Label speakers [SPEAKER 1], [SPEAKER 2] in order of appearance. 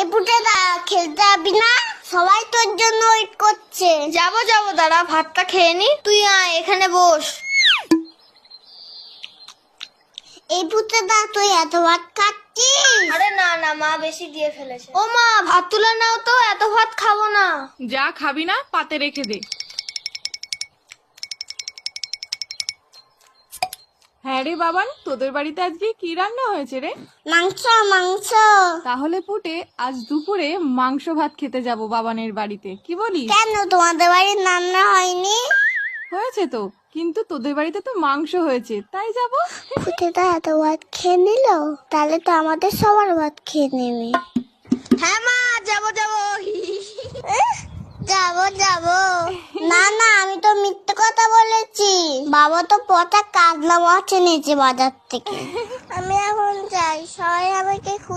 [SPEAKER 1] এ পুটেদা খেলতে যাবি না? সবাই তোর জন্য ওয়েট করছে।
[SPEAKER 2] যাবো দাঁড়া, ভাতটা খেয়ে নি। তুই আয়, এখানে বস।
[SPEAKER 1] এই পুটেদা তুই এত ভাত খাচ্ছিস?
[SPEAKER 2] আরে না মা বেশি দিয়ে ফেলেছে। ও মা, ভাত তুলে নাও তো, এত ভাত খাবো না।
[SPEAKER 3] যা খাবি না পাতে রেখে দে। হ্যাঁ রে বাবান, তোদের বাড়িতে আজকে কি রান্না হয়েছে রে?
[SPEAKER 1] মাংস মাংস।
[SPEAKER 3] তাহলে পুটে আজ দুপুরে মাংস ভাত খেতে যাব বাবানের বাড়িতে, কি বলিস?
[SPEAKER 1] কেন তোমাদের বাড়ির রান্না হয়নি?
[SPEAKER 3] হয়েছে তো, কিন্তু তোদের বাড়িতে তো মাংস হয়েছে, তাই যাব।
[SPEAKER 1] পুটেদা এত ভাত খেয়ে নিল, তাহলে তো আমাদের সবার ভাত খেয়ে নেবে।
[SPEAKER 2] হ্যাঁ মা, যাবো
[SPEAKER 1] যাবো না আমি তো মিথ্যে কথা বলেছি। বাবা তো পচা কাতলা মাছ এনেছে বাজার থেকে। আমি এখন যাই, সবাই আমাকে খুঁজে